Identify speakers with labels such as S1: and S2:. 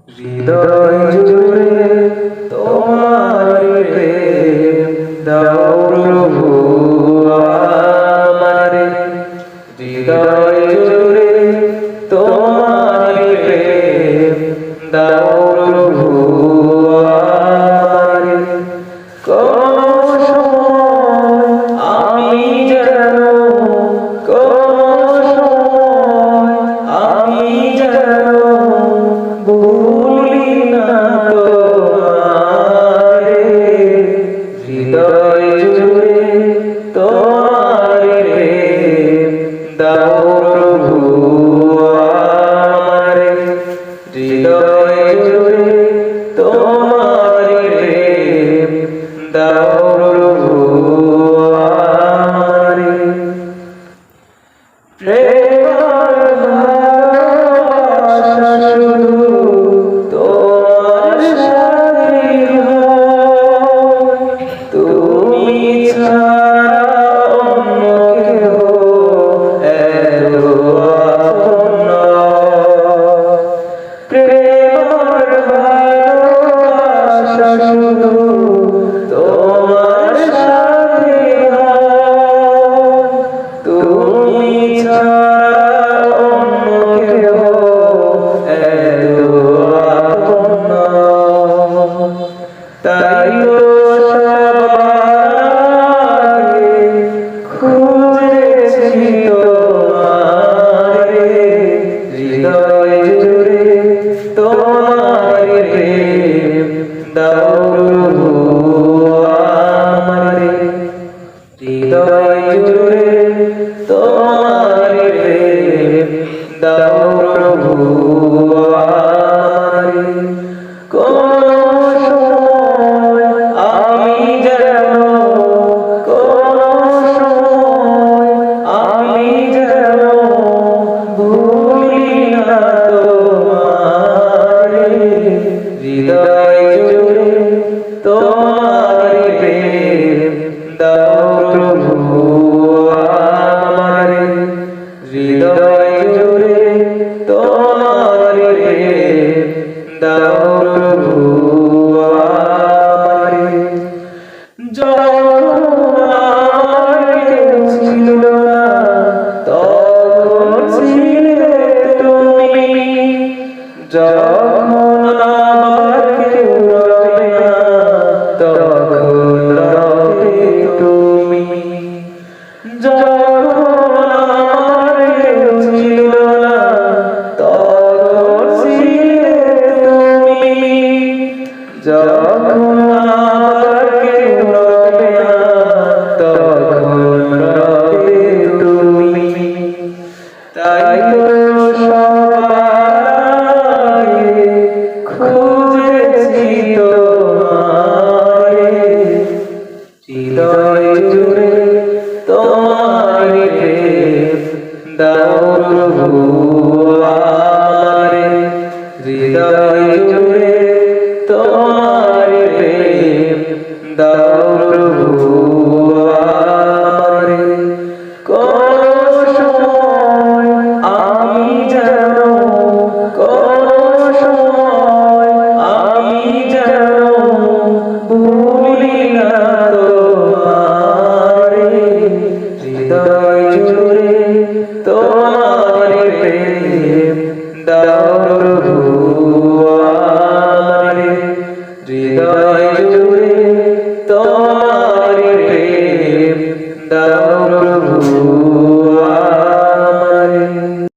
S1: হৃদয় জুড়ে তোমার প্রেম দাও প্রভু আমারে। হৃদয় জুড়ে তোমার প্রেম দাও প্রভু আমারে। কোন সময় আমি যেন ভুলি না তোমারে। হৃদয় জুড়ে তোমার প্রেম দাও প্রভু আমারে। হৃদয় জুড়ে তোমার প্রেম দাও প্রভু আমারে। তুমি ছাড়া অন্য কেহ এত আপন নয়। প্রেমের ভালোবাসা শুধু তোমার সাথে হয়। তুমি ছাড়া অন্য কেহ এত আপন নয়। তাই তো খুঁজেছি তোমারে। হৃদয় জুড়ে তোমার প্রেম দাও প্রভু আমারে। হৃদয় জুড়ে তোমার প্রেম দাও প্রভু আমারে। কোন সময় আমি যেন ভুলি না তোমারে। হৃদয় জুড়ে তোমার প্রেম দাও প্রভু আমারে। হৃদয় জুড়ে তোমার প্রেম দাও প্রভু আমারে। যখন আমার কেউ ছিল না তখন ছিলে তুমি। যখন আমার কেউ রবে না তখন রবে তুমি। যখন আমার কেউ ছিল না তখন ছিলে তুমি। যখন আমার কেউ রবে না তখন রবে তুমি। তাই তো সবার খুঁজেছি তোমারে। হৃদয় জুড়ে তোমার প্রেম দাও প্রভু আমারে। হৃদয় জুড়ে তোমার প্রেম দাও প্রভু আমারে। কোন সময় আমি যেন ভুলি না তোমারে। হৃদয় জুড়ে তোমার প্রেম দাও প্রভু আমারে। হৃদয় জুড়ে তোমার প্রেম দাও প্রভু।